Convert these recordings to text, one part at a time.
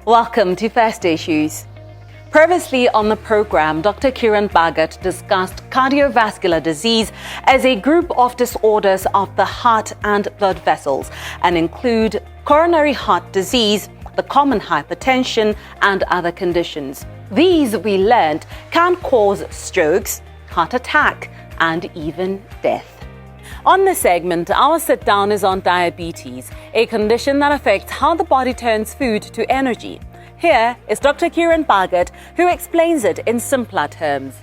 Welcome to First Issues. Previously on the program, Dr. Kiran Bhagat discussed cardiovascular disease as a group of disorders of the heart and blood vessels and include coronary heart disease, the common hypertension, and other conditions. These, we learned, can cause strokes, heart attack, and even death. On this segment, our sit-down is on diabetes, a condition that affects how the body turns food to energy. Here is Dr. Kiran Bhagat, who explains it in simpler terms.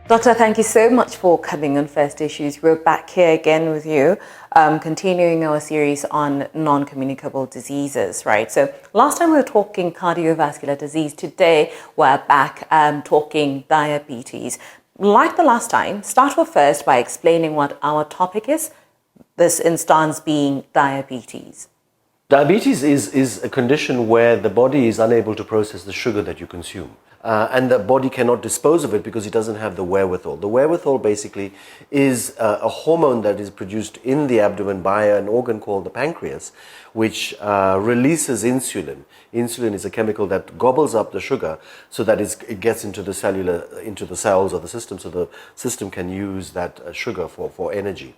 Doctor, thank you so much for coming on First Issues. We're back here again with you, continuing our series on non-communicable diseases, right? So last time we were talking cardiovascular disease. Today we're back talking diabetes. Like the last time, start off first by explaining what our topic is, this instance being diabetes. Diabetes is a condition where the body is unable to process the sugar that you consume. And the body cannot dispose of it because it doesn't have the wherewithal. The wherewithal basically is a hormone that is produced in the abdomen by an organ called the pancreas, which releases insulin. Insulin is a chemical that gobbles up the sugar so that it gets into the cells of the system, so the system can use that sugar for energy.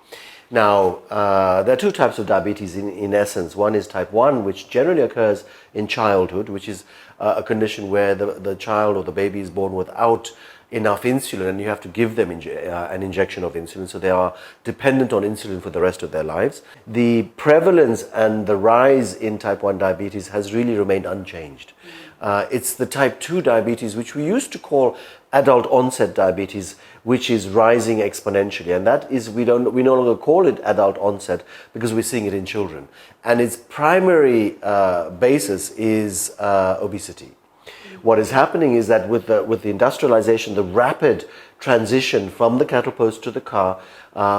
Now, there are two types of diabetes in essence. One is type 1, which generally occurs in childhood, which is a condition where the child or the baby is born without enough insulin and you have to give them an injection of insulin, so they are dependent on insulin for the rest of their lives. The prevalence and the rise in type 1 diabetes has really remained unchanged. It's the type 2 diabetes, which we used to call adult onset diabetes, which is rising exponentially, and that is we no longer call it adult onset because we're seeing it in children, and its primary basis is obesity. What is happening is that with the industrialization, the rapid transition from the cattle post to the car,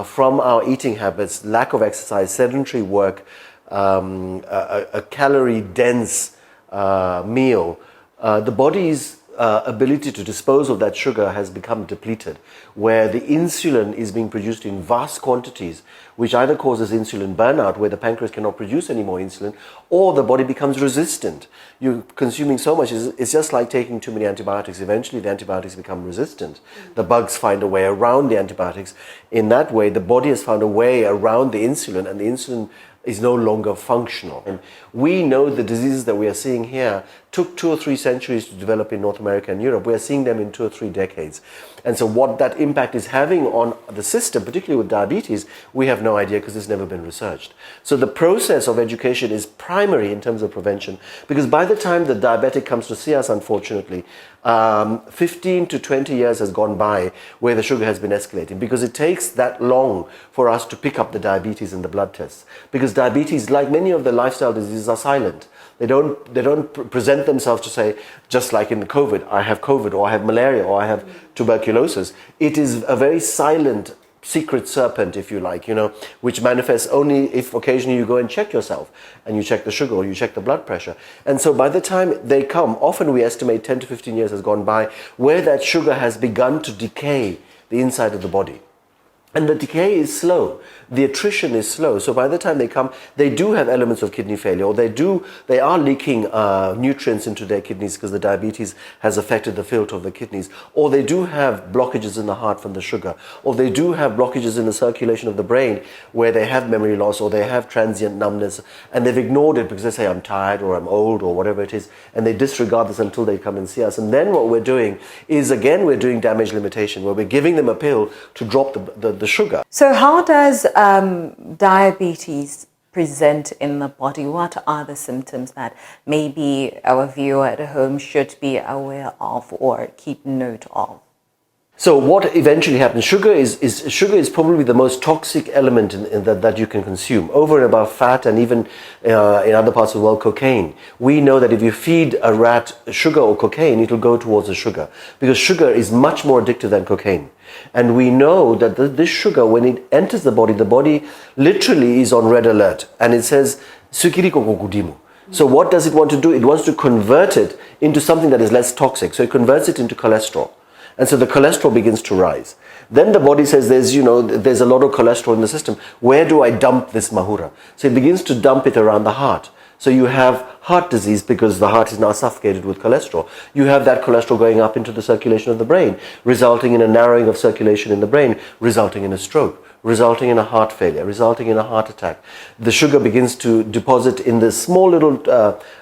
from our eating habits, lack of exercise, sedentary work, a calorie dense meal, the body's ability to dispose of that sugar has become depleted, where the insulin is being produced in vast quantities, which either causes insulin burnout, where the pancreas cannot produce any more insulin, or the body becomes resistant. You're consuming so much, it's just like taking too many antibiotics. Eventually the antibiotics become resistant. The bugs find a way around the antibiotics. In that way, the body has found a way around the insulin, and the insulin is no longer functional. And we know the diseases that we are seeing here took 2 or 3 centuries to develop in North America and Europe. We are seeing them in 2 or 3 decades. And so what that impact is having on the system, particularly with diabetes, we have no idea because it's never been researched. So the process of education is primary in terms of prevention, because by the time the diabetic comes to see us, unfortunately, 15 to 20 years has gone by where the sugar has been escalating, because it takes that long for us to pick up the diabetes in the blood tests. Because diabetes, like many of the lifestyle diseases, are silent. They don't present themselves to say, just like in the COVID, I have COVID, or I have malaria, or I have tuberculosis. It is a very silent secret serpent, if you like, which manifests only if occasionally you go and check yourself and you check the sugar or you check the blood pressure. And so by the time they come, often we estimate 10 to 15 years has gone by where that sugar has begun to decay the inside of the body. And the decay is slow. The attrition is slow. So by the time they come, they do have elements of kidney failure, or they are leaking nutrients into their kidneys because the diabetes has affected the filter of the kidneys, or they do have blockages in the heart from the sugar, or they do have blockages in the circulation of the brain where they have memory loss, or they have transient numbness, and they've ignored it because they say, I'm tired, or I'm old, or whatever it is, and they disregard this until they come and see us. And then what we're doing is, again, we're doing damage limitation, where we're giving them a pill to drop the sugar. So how does diabetes present in the body? What are the symptoms that maybe our viewer at home should be aware of or keep note of? So what eventually happens, sugar is probably the most toxic element that you can consume, over and above fat, and even in other parts of the world, cocaine. We know that if you feed a rat sugar or cocaine, it will go towards the sugar, because sugar is much more addictive than cocaine. And we know that this sugar, when it enters the body literally is on red alert, and it says, "Sukiri kokudimu." So what does it want to do? It wants to convert it into something that is less toxic. So it converts it into cholesterol. And so the cholesterol begins to rise. Then the body says, there's a lot of cholesterol in the system. Where do I dump this mahura? So it begins to dump it around the heart. So you have heart disease because the heart is now suffocated with cholesterol. You have that cholesterol going up into the circulation of the brain, resulting in a narrowing of circulation in the brain, resulting in a stroke, resulting in a heart failure, resulting in a heart attack. The sugar begins to deposit in the small little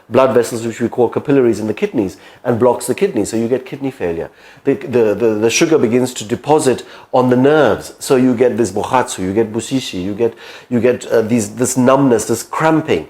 blood vessels, which we call capillaries in the kidneys, and blocks the kidneys, so you get kidney failure. The sugar begins to deposit on the nerves, so you get this bohatsu, you get bushishi, you get this numbness, this cramping,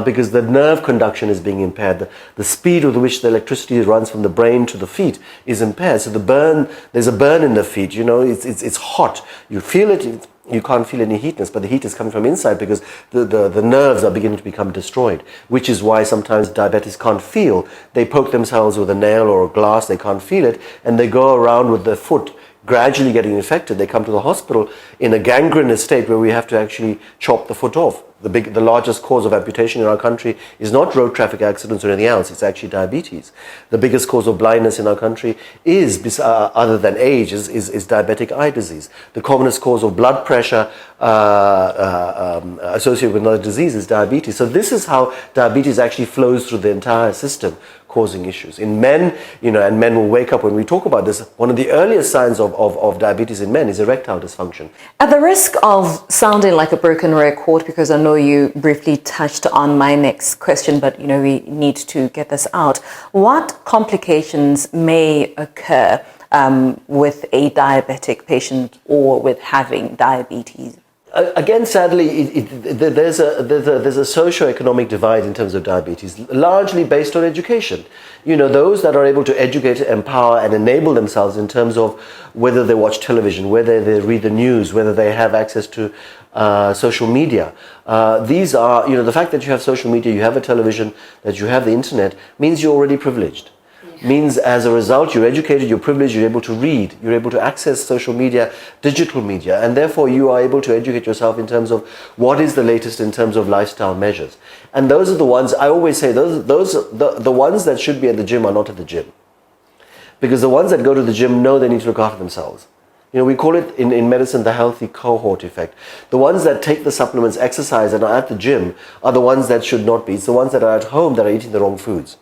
because the nerve conduction is being impaired. The speed with which the electricity runs from the brain to the feet is impaired. So there's a burn in the feet. It's hot. You feel it. You can't feel any heatness, but the heat is coming from inside because the nerves are beginning to become destroyed, which is why sometimes diabetics can't feel. They poke themselves with a nail or a glass, they can't feel it, and they go around with their foot gradually getting infected. They come to the hospital in a gangrenous state where we have to actually chop the foot off. The largest cause of amputation in our country is not road traffic accidents or anything else, it's actually diabetes. The biggest cause of blindness in our country is, other than age, is diabetic eye disease. The commonest cause of blood pressure associated with another disease is diabetes. So this is how diabetes actually flows through the entire system, causing issues. In men, and men will wake up when we talk about this, one of the earliest signs of diabetes in men is erectile dysfunction. At the risk of sounding like a broken record, because I know you briefly touched on my next question, but we need to get this out. What complications may occur with a diabetic patient or with having diabetes? Again, sadly, there's a socio-economic divide in terms of diabetes, largely based on education. Those that are able to educate, empower, and enable themselves in terms of whether they watch television, whether they read the news, whether they have access to social media. These are, the fact that you have social media, you have a television, that you have the internet, means you're already privileged. Means as a result you're educated, you're privileged, you're able to read, you're able to access social media, digital media, and therefore you are able to educate yourself in terms of what is the latest in terms of lifestyle measures. And those are the ones, I always say, the ones that should be at the gym are not at the gym. Because the ones that go to the gym know they need to look after themselves. We call it in medicine the healthy cohort effect. The ones that take the supplements, exercise, and are at the gym are the ones that should not be. It's the ones that are at home that are eating the wrong foods.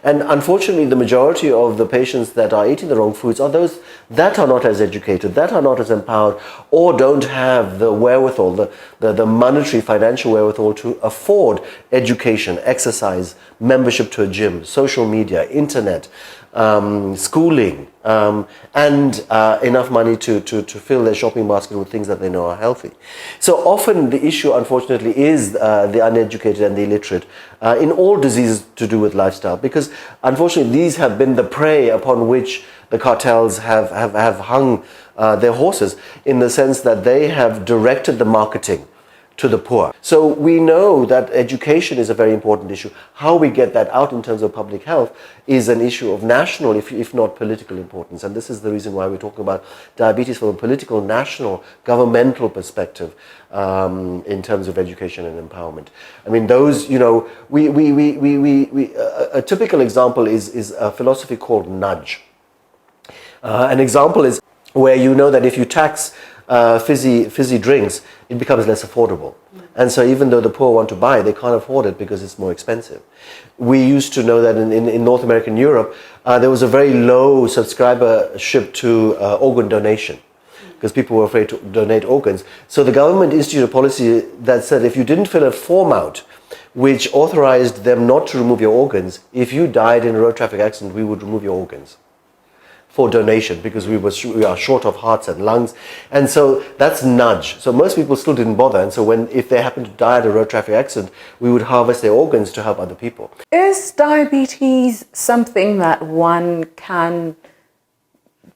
And unfortunately, the majority of the patients that are eating the wrong foods are those that are not as educated, that are not as empowered, or don't have the wherewithal, the monetary, financial wherewithal to afford education, exercise, membership to a gym, social media, internet, schooling, and enough money to fill their shopping basket with things that they know are healthy. So often the issue, unfortunately, is the uneducated and the illiterate in all diseases to do with lifestyle, because unfortunately these have been the prey upon which the cartels have hung their horses, in the sense that they have directed the marketing to the poor. So we know that education is a very important issue. How we get that out in terms of public health is an issue of national, if not political importance. And this is the reason why we're talking about diabetes from a political, national, governmental perspective in terms of education and empowerment. I mean, those, a typical example is a philosophy called nudge. An example is where that if you tax fizzy drinks, it becomes less affordable. And so even though the poor want to buy, they can't afford it because it's more expensive. We used to know that in North America and Europe, there was a very low subscribership to organ donation, because people were afraid to donate organs. So the government instituted a policy that said if you didn't fill a form out which authorized them not to remove your organs, if you died in a road traffic accident, we would remove your organs for donation, because we are short of hearts and lungs. And so that's nudge. So most people still didn't bother. And so if they happen to die at a road traffic accident, we would harvest their organs to help other people. Is diabetes something that one can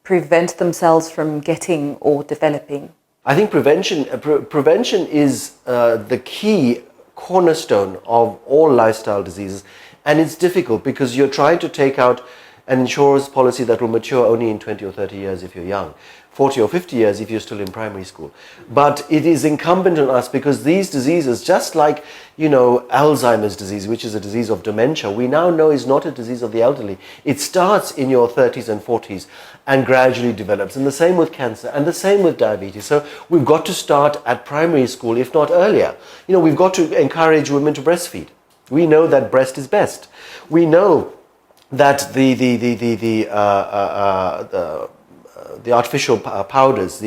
prevent themselves from getting or developing? I think prevention is the key cornerstone of all lifestyle diseases. And it's difficult because you're trying to take out an insurance policy that will mature only in 20 or 30 years if you're young, 40 or 50 years if you're still in primary school. But it is incumbent on us, because these diseases, just like, Alzheimer's disease, which is a disease of dementia, we now know is not a disease of the elderly. It starts in your 30s and 40s and gradually develops. And the same with cancer, and the same with diabetes. So we've got to start at primary school, if not earlier. We've got to encourage women to breastfeed. We know that breast is best. We know that the artificial powders,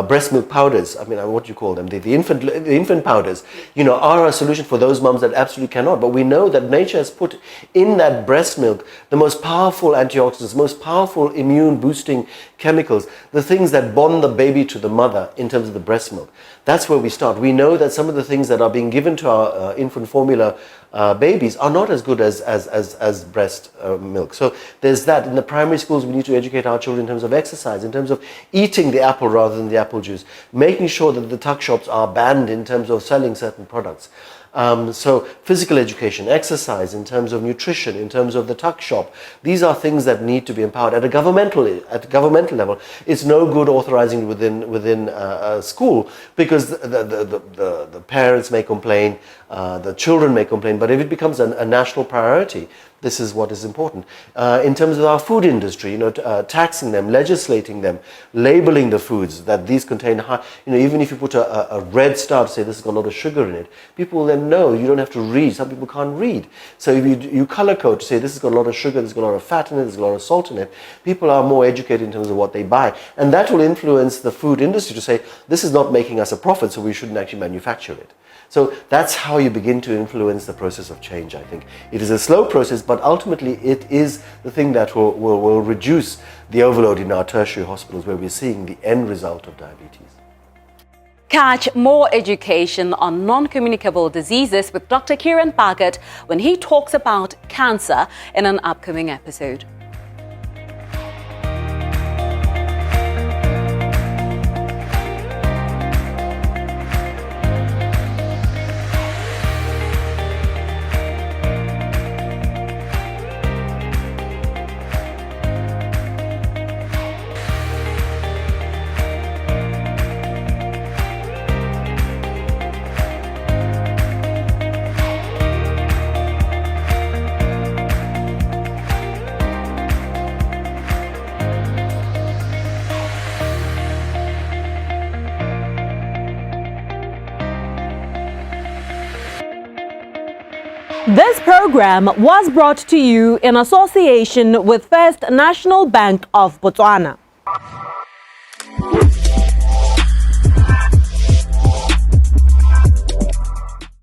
breast milk powders, I mean, what do you call them? The infant powders, are a solution for those mums that absolutely cannot. But we know that nature has put in that breast milk the most powerful antioxidants, most powerful immune boosting chemicals, the things that bond the baby to the mother in terms of the breast milk. That's where we start. We know that some of the things that are being given to our infant formula babies are not as good as breast milk. So there's that. In the primary schools, we need to educate our children in terms of exercise, in terms of eating the apple rather than the apple juice, making sure that the tuck shops are banned in terms of selling certain products. So physical education, exercise, in terms of nutrition, in terms of the tuck shop, these are things that need to be empowered at a governmental level. It's no good authorizing within a school, because the parents may complain, the children may complain, but if it becomes a national priority, this is what is important. In terms of our food industry, taxing them, legislating them, labeling the foods that these contain high, even if you put a red star to say this has got a lot of sugar in it, people will then know. You don't have to read. Some people can't read. So if you color code to say this has got a lot of sugar, this has got a lot of fat in it, there's a lot of salt in it, people are more educated in terms of what they buy. And that will influence the food industry to say this is not making us a profit, so we shouldn't actually manufacture it. So that's how you begin to influence the process of change, I think. It is a slow process, but ultimately it is the thing that will reduce the overload in our tertiary hospitals, where we're seeing the end result of diabetes. Catch more education on non-communicable diseases with Dr. Kiran Bhagat when he talks about cancer in an upcoming episode. This program was brought to you in association with First National Bank of Botswana.